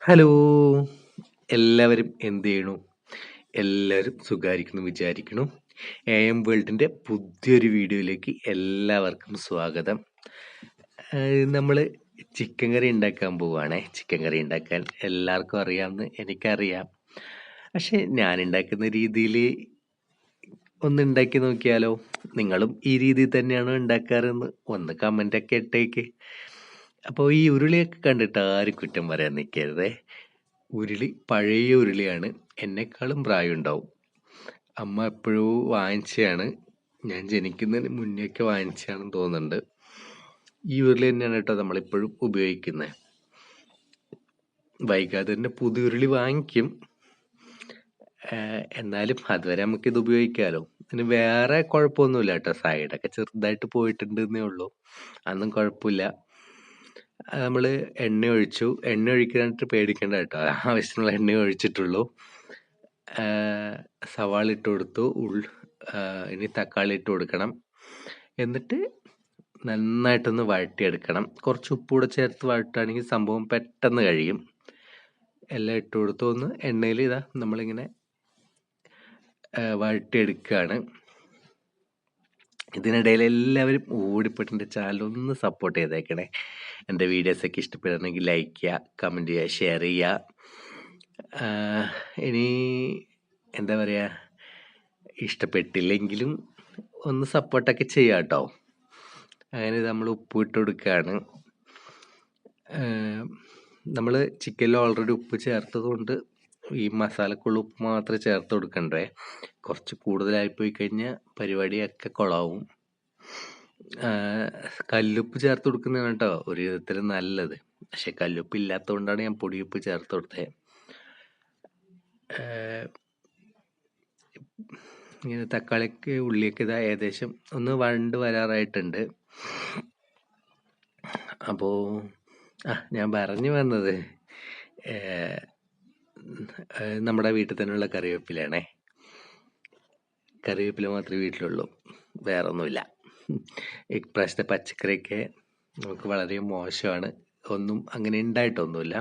Hello! എല്ലാവരും എന്ത് ചെയ്യണു? എല്ലാവരും സുഖായിരിക്കുന്നു വിചാരിക്കണു. AM വേൾഡിൻ്റെ പുതിയൊരു വീഡിയോയിലേക്ക് എല്ലാവർക്കും സ്വാഗതം. നമ്മൾ ചിക്കൻ കറി ഉണ്ടാക്കാൻ പോവുകയാണേ. ചിക്കൻ കറി ഉണ്ടാക്കാൻ എല്ലാവർക്കും അറിയാമെന്ന് എനിക്കറിയാം. പക്ഷെ ഞാൻ ഉണ്ടാക്കുന്ന രീതിയിൽ ഒന്ന് ഉണ്ടാക്കി നോക്കിയാലോ? നിങ്ങളും ഈ രീതിയിൽ തന്നെയാണോ ഉണ്ടാക്കാറെന്ന് ഒന്ന് കമൻ്റൊക്കെ ഇട്ടേക്ക്. അപ്പോൾ ഈ ഉരുളിയൊക്കെ കണ്ടിട്ട് ആരും കുറ്റം പറയാൻ നിൽക്കരുതേ. ഉരുളി പഴയ ഉരുളിയാണ്. എന്നെക്കാളും പ്രായമുണ്ടാവും. അമ്മ എപ്പോഴോ വാങ്ങിച്ചതാണ്. ഞാൻ ജനിക്കുന്നതിന് മുന്നേയൊക്കെ വാങ്ങിച്ചതാണെന്ന് തോന്നുന്നുണ്ട്. ഈ ഉരുളി തന്നെയാണ് കേട്ടോ നമ്മളിപ്പോഴും ഉപയോഗിക്കുന്നത്. വൈകാതെ തന്നെ പുതിയ ഉരുളി വാങ്ങിക്കും. എന്നാലും അതുവരെ നമുക്കിത് ഉപയോഗിക്കാമല്ലോ. ഇതിന് വേറെ കുഴപ്പമൊന്നുമില്ല കേട്ടോ. സൈഡൊക്കെ ചെറുതായിട്ട് പോയിട്ടുണ്ട് എന്നേ ഉള്ളൂ. അതൊന്നും കുഴപ്പമില്ല. നമ്മൾ എണ്ണ ഒഴിച്ചു. എണ്ണ ഒഴിക്കാനായിട്ട് പേടിക്കേണ്ട കേട്ടോ. ആവശ്യത്തിനുള്ള എണ്ണ ഒഴിച്ചിട്ടുള്ളൂ. സവാള ഇട്ട് കൊടുത്തു. ഇനി തക്കാളി ഇട്ട് കൊടുക്കണം. എന്നിട്ട് നന്നായിട്ടൊന്ന് വഴറ്റിയെടുക്കണം. കുറച്ച് ഉപ്പ് കൂടെ ചേർത്ത് വഴറ്റുകയാണെങ്കിൽ സംഭവം പെട്ടെന്ന് കഴിയും. എല്ലാം ഇട്ട് കൊടുത്തു. ഒന്ന് എണ്ണയിൽ ഇതാ നമ്മളിങ്ങനെ വഴറ്റിയെടുക്കുകയാണ്. ഇതിനിടയിൽ എല്ലാവരും ഓടിപ്പോയിട്ട് എൻ്റെ ചാനൽ ഒന്ന് സപ്പോർട്ട് ചെയ്തേക്കണേ. എൻ്റെ വീഡിയോസൊക്കെ ഇഷ്ടപ്പെടുകയാണെങ്കിൽ ലൈക്ക് ചെയ്യുക, കമൻറ്റ് ചെയ്യുക, ഷെയർ ചെയ്യുക. ഇനി എന്താ പറയുക, ഇഷ്ടപ്പെട്ടില്ലെങ്കിലും ഒന്ന് സപ്പോർട്ടൊക്കെ ചെയ്യാം കേട്ടോ. അങ്ങനെ നമ്മൾ ഉപ്പ് ഇട്ട് കൊടുക്കുകയാണ്. നമ്മൾ ചിക്കനിൽ ഓൾറെഡി ഉപ്പ് ചേർത്തത് കൊണ്ട് ഈ മസാലക്കുള്ള ഉപ്പ് മാത്രമേ ചേർത്ത് കൊടുക്കണ്ടേ. കുറച്ച് കൂടുതലായിപ്പോയി കഴിഞ്ഞാൽ പരിപാടിയൊക്കെ കുളമാവും. കല്ലുപ്പ് ചേർത്ത് കൊടുക്കുന്നതാണ് കേട്ടോ ഒരു വിധത്തിൽ നല്ലത്. പക്ഷെ കല്ലുപ്പ് ഇല്ലാത്തത് കൊണ്ടാണ് ഞാൻ പൊടിയുപ്പ് ചേർത്ത് കൊടുത്തത്. ഇങ്ങനെ തക്കാളിക്ക് ഉള്ളിയൊക്കെ ഇതാ ഏകദേശം ഒന്ന് വഴണ്ട് വരാറായിട്ടുണ്ട്. അപ്പോൾ ഞാൻ പറഞ്ഞു വന്നത് നമ്മുടെ വീട്ടിൽ തന്നെയുള്ള കറിവേപ്പിലാണേ. കറിവേപ്പില മാത്രമേ വീട്ടിലുള്ളൂ, വേറെ ഒന്നുമില്ല. ഇപ്രാവശ്യത്തെ പച്ചക്കറിയൊക്കെ നമുക്ക് വളരെ മോശമാണ്. ഒന്നും അങ്ങനെ ഉണ്ടായിട്ടൊന്നുമില്ല.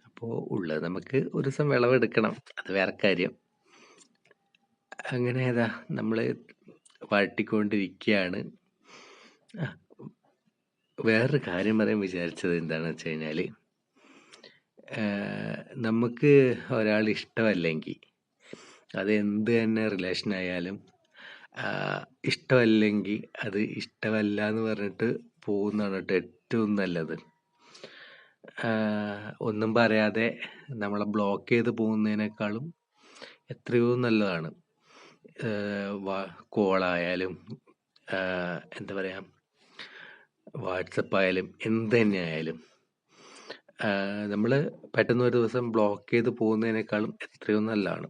അപ്പോൾ ഉള്ളത് നമുക്ക് ഒരു ദിവസം വിളവെടുക്കണം, അത് വേറെ കാര്യം. അങ്ങനെ ഏതാ നമ്മൾ വഴട്ടിക്കൊണ്ടിരിക്കുകയാണ്. വേറൊരു കാര്യം പറയാൻ വിചാരിച്ചത് എന്താണെന്ന് വെച്ച് കഴിഞ്ഞാൽ, നമുക്ക് ഒരാൾ ഇഷ്ടമല്ലെങ്കിൽ അത് എന്ത് തന്നെ റിലേഷൻ ആയാലും ഇഷ്ടമല്ലെങ്കിൽ അത് ഇഷ്ടമല്ല എന്ന് പറഞ്ഞിട്ട് പോകുന്നതാണ് കേട്ടോ ഏറ്റവും നല്ലത്. ഒന്നും പറയാതെ നമ്മളെ ബ്ലോക്ക് ചെയ്ത് പോകുന്നതിനേക്കാളും എത്രയോ നല്ലതാണ്. കോളായാലും എന്താ പറയുക, വാട്സപ്പ് ആയാലും എന്ത് തന്നെ ആയാലും നമ്മൾ പെട്ടെന്ന് ഒരു ദിവസം ബ്ലോക്ക് ചെയ്ത് പോകുന്നതിനേക്കാളും എത്രയോ നല്ലതാണ്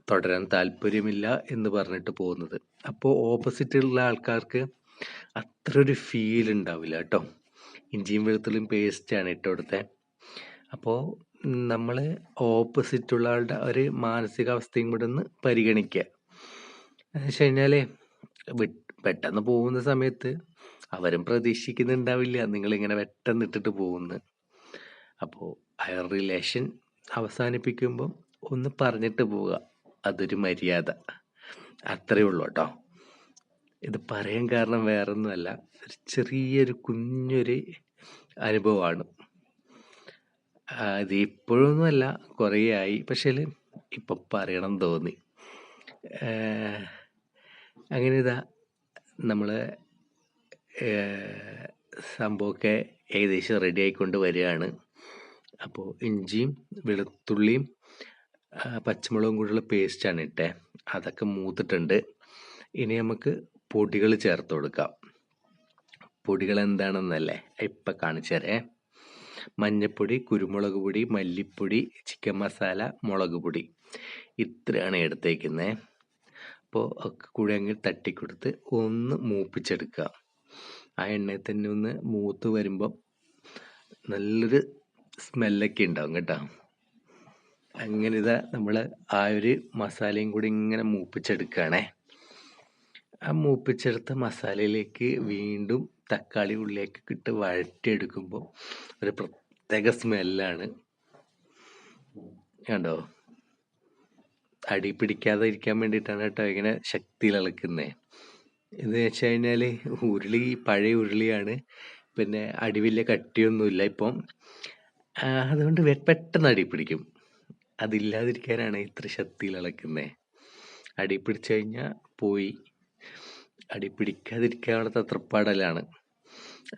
തുടരാൻ താല്പര്യമില്ല എന്ന് പറഞ്ഞിട്ട് പോകുന്നത്. അപ്പോൾ ഓപ്പോസിറ്റുള്ള ആൾക്കാർക്ക് അത്ര ഒരു ഫീൽ ഉണ്ടാവില്ല കേട്ടോ. ഇഞ്ചിയും വെളുത്തുള്ളിയും പേസ്റ്റാണ് ഇട്ട് കൊടുത്തത്. അപ്പോൾ നമ്മൾ ഓപ്പോസിറ്റുള്ള ആളുടെ ഒരു മാനസികാവസ്ഥയും കൂടെ ഒന്ന് പരിഗണിക്കുക. എന്ന് വെച്ച് കഴിഞ്ഞാൽ പെട്ടെന്ന് പോകുന്ന സമയത്ത് അവരും പ്രതീക്ഷിക്കുന്നുണ്ടാവില്ല നിങ്ങളിങ്ങനെ പെട്ടെന്ന് ഇട്ടിട്ട് പോകുന്നു. അപ്പോൾ ആ റിലേഷൻ അവസാനിപ്പിക്കുമ്പം ഒന്ന് പറഞ്ഞിട്ട് പോവുക, അതൊരു മര്യാദ. അത്രയേ ഉള്ളൂ കേട്ടോ. ഇത് പറയാൻ കാരണം വേറൊന്നുമല്ല, ഒരു ചെറിയൊരു കുഞ്ഞൊരു അനുഭവമാണ്. ഇത് ഇപ്പോഴൊന്നുമല്ല, കുറേ ആയി, പക്ഷേ ഇപ്പം പറയണം തോന്നി. അങ്ങനെ ഇതാ നമ്മൾ സംഭവമൊക്കെ ഏകദേശം റെഡി ആയിക്കൊണ്ട് വരികയാണ്. അപ്പോൾ ഇഞ്ചിയും വെളുത്തുള്ളിയും പച്ചമുളകും കൂടിയുള്ള പേസ്റ്റാണ് ഇട്ടേ. അതൊക്കെ മൂത്തിട്ടുണ്ട്. ഇനി നമുക്ക് പൊടികൾ ചേർത്ത് കൊടുക്കാം. പൊടികൾ എന്താണെന്നല്ലേ ഇപ്പം കാണിച്ചു തരാം. മഞ്ഞൾപ്പൊടി, കുരുമുളക് പൊടി, മല്ലിപ്പൊടി, ചിക്കൻ മസാല, മുളക് പൊടി, ഇത്രയാണ് എടുത്തേക്കുന്നത്. അപ്പോൾ ഒക്കെ കൂടി അങ്ങ് തട്ടിക്കൊടുത്ത് ഒന്ന് മൂപ്പിച്ചെടുക്കുക. ആ എണ്ണയിൽ തന്നെ ഒന്ന് മൂത്ത് വരുമ്പം നല്ലൊരു സ്മെല്ലൊക്കെ ഉണ്ടാവും കേട്ടോ. അങ്ങനെ ഇതാ നമ്മൾ ആ ഒരു മസാലയും കൂടി ഇങ്ങനെ മൂപ്പിച്ചെടുക്കുകയാണേ. ആ മൂപ്പിച്ചെടുത്ത മസാലയിലേക്ക് വീണ്ടും തക്കാളി ഉള്ളിയൊക്കെ ഇട്ട് വഴറ്റിയെടുക്കുമ്പോൾ ഒരു പ്രത്യേക സ്മെല്ലാണ്. കണ്ടോ? അടി പിടിക്കാതെ ഇരിക്കാൻ വേണ്ടിയിട്ടാണ് കേട്ടോ ഇങ്ങനെ ശക്തിയിൽ ഇളക്കുന്നത്. എന്ന് വെച്ച് കഴിഞ്ഞാൽ ഉരുളി പഴയ ഉരുളിയാണ്, പിന്നെ അടി വലിയ കട്ടിയൊന്നുമില്ല ഇപ്പം. അതുകൊണ്ട് പെട്ടെന്ന് അടി പിടിക്കും. അതില്ലാതിരിക്കാനാണ് ഇത്ര ശക്തിയിൽ ഇളക്കുന്നത്. അടി പിടിച്ചു കഴിഞ്ഞാൽ പോയി. അടി പിടിക്കാതിരിക്കാനുള്ള തത്രപ്പാടലാണ്.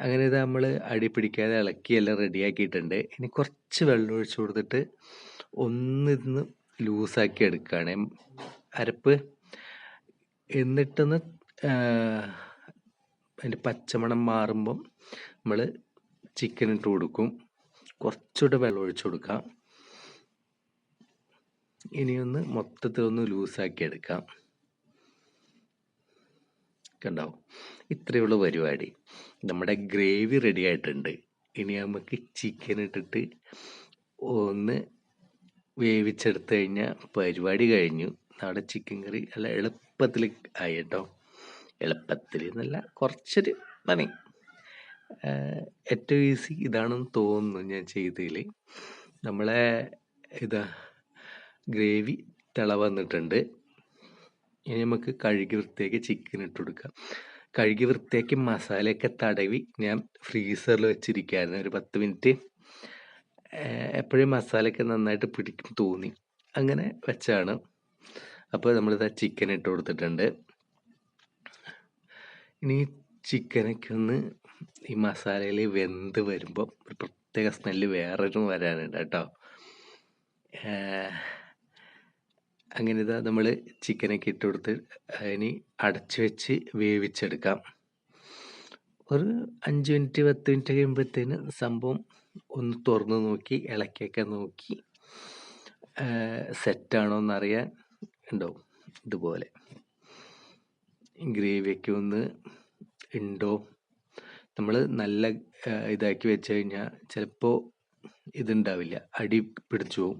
അങ്ങനെ ഇത് നമ്മൾ അടി പിടിക്കാതെ ഇളക്കി എല്ലാം റെഡിയാക്കിയിട്ടുണ്ട്. ഇനി കുറച്ച് വെള്ളം ഒഴിച്ചു കൊടുത്തിട്ട് ഒന്നിന്ന് ലൂസാക്കി എടുക്കുകയാണ് അരപ്പ്. എന്നിട്ടൊന്ന് അതിൻ്റെ പച്ചമണം മാറുമ്പം നമ്മൾ ചിക്കൻ ഇട്ട് കൊടുക്കും. കുറച്ചുകൂടെ വെള്ളം ഒഴിച്ചു കൊടുക്കാം. ഇനിയൊന്ന് മൊത്തത്തിലൊന്ന് ലൂസാക്കി എടുക്കാം. കണ്ടോ? ഇത്രയേ ഉള്ളൂ പരിപാടി. നമ്മുടെ ഗ്രേവി റെഡി ആയിട്ടുണ്ട്. ഇനി നമുക്ക് ചിക്കൻ ഇട്ടിട്ട് ഒന്ന് വേവിച്ചെടുത്ത് കഴിഞ്ഞാൽ പരിപാടി കഴിഞ്ഞു. നമ്മുടെ ചിക്കൻ കറി നല്ല എളുപ്പത്തിൽ ആയി കേട്ടോ. എളുപ്പത്തിൽ എന്നല്ല, കുറച്ചൊരു പണി. ഏറ്റവും ഈസി ഇതാണെന്ന് തോന്നുന്നു ഞാൻ ചെയ്തതിൽ. നമ്മളെ ഗ്രേവി തിള വന്നിട്ടുണ്ട്. ഇനി നമുക്ക് കഴുകി വൃത്തിയാക്കി ചിക്കൻ ഇട്ട് കൊടുക്കാം. കഴുകി വൃത്തിയാക്കി മസാലയൊക്കെ തടവി ഞാൻ ഫ്രീസറിൽ വെച്ചിരിക്കുകയായിരുന്നു ഒരു 10 മിനിറ്റ്. എപ്പോഴും മസാലയൊക്കെ നന്നായിട്ട് പിടിക്കും തോന്നി, അങ്ങനെ വെച്ചാണ്. അപ്പോൾ നമ്മളിതാ ചിക്കൻ ഇട്ട് കൊടുത്തിട്ടുണ്ട്. ഇനി ചിക്കനൊക്കെ ഒന്ന് ഈ മസാലയിൽ വെന്ത് വരുമ്പോൾ ഒരു പ്രത്യേക സ്മെല്ല് വേറൊരു വരാനുണ്ട് കേട്ടോ. അങ്ങനെ ഇതാ നമ്മൾ ചിക്കനൊക്കെ ഇട്ട് കൊടുത്ത് ഇനി അടച്ചു വെച്ച് വേവിച്ചെടുക്കാം. ഒരു 5 മിനിറ്റ് 10 മിനിറ്റ് കഴിയുമ്പോഴത്തേന് സംഭവം ഒന്ന് തുറന്ന് നോക്കി ഇളക്കിയൊക്കെ നോക്കി സെറ്റാണോ എന്നറിയാൻ ഉണ്ടാവും. ഇതുപോലെ ഗ്രേവിയൊക്കെ ഒന്ന് ഉണ്ടോ. നമ്മൾ നല്ല ഇതാക്കി വെച്ച് കഴിഞ്ഞാൽ ചിലപ്പോൾ ഇതുണ്ടാവില്ല, അടി പിടിച്ചു പോവും.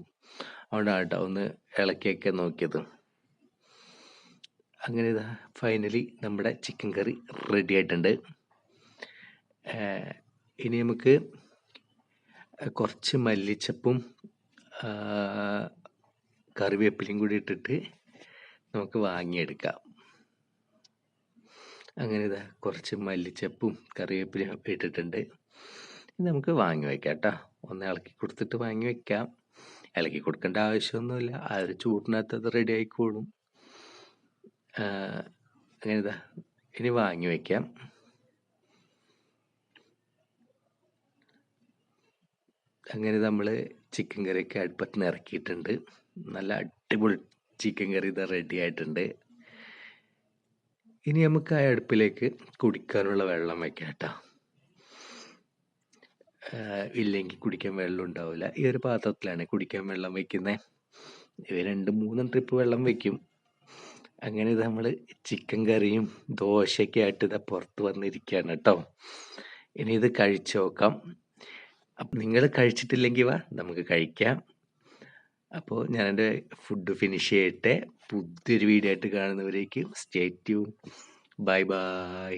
അതുകൊണ്ടാണ് കേട്ടോ ഒന്ന് ഇളക്കിയൊക്കെ നോക്കിയത്. അങ്ങനെ ഇതാ ഫൈനലി നമ്മുടെ ചിക്കൻ കറി റെഡി ആയിട്ടുണ്ട്. ഇനി നമുക്ക് കുറച്ച് മല്ലിച്ചപ്പും കറിവേപ്പിലയും കൂടി ഇട്ടിട്ട് നമുക്ക് വാങ്ങിയെടുക്കാം. അങ്ങനെ ഇതാ കുറച്ച് മല്ലിച്ചപ്പും കറിവേപ്പിലയും ഇട്ടിട്ടുണ്ട്. നമുക്ക് വാങ്ങി വയ്ക്കാം കേട്ടോ. ഒന്ന് ഇളക്കി കൊടുത്തിട്ട് വാങ്ങി വയ്ക്കാം. ഇളക്കി കൊടുക്കേണ്ട ആവശ്യമൊന്നുമില്ല, ആ ഒരു ചൂടിനകത്ത് അത് റെഡി ആയിക്കോളും. അങ്ങനെ ഇതാ ഇനി വാങ്ങി വയ്ക്കാം. അങ്ങനെ നമ്മൾ ചിക്കൻ കറിയൊക്കെ അടുപ്പത്ത് നിന്ന് ഇറക്കിയിട്ടുണ്ട്. നല്ല അടിപൊളി ചിക്കൻ കറി ഇതാ റെഡി ആയിട്ടുണ്ട്. ഇനി നമുക്ക് ആ അടുപ്പിലേക്ക് കുടിക്കാനുള്ള വെള്ളം വയ്ക്കാം കേട്ടോ. ഇല്ലെങ്കിൽ കുടിക്കാൻ വെള്ളം ഉണ്ടാവില്ല. ഈ ഒരു പാത്രത്തിലാണ് കുടിക്കാൻ വെള്ളം വയ്ക്കുന്നത്. 2-3 ട്രിപ്പ് വെള്ളം വയ്ക്കും. അങ്ങനെ ഇത് നമ്മൾ ചിക്കൻ കറിയും ദോശയൊക്കെ ആയിട്ട് ഇതാ പുറത്ത് വന്നിരിക്കുകയാണ് കേട്ടോ. ഇനി ഇത് കഴിച്ചു നോക്കാം. അപ്പം നിങ്ങൾ കഴിച്ചിട്ടില്ലെങ്കിൽ വാ നമുക്ക് കഴിക്കാം. അപ്പോൾ ഞാൻ എൻ്റെ ഫുഡ് ഫിനിഷ് ചെയ്യട്ടെ. പുതിയൊരു വീഡിയോ ആയിട്ട് കാണുന്നവരേക്കും സ്റ്റേ ട്യൂൺ. Bye bye.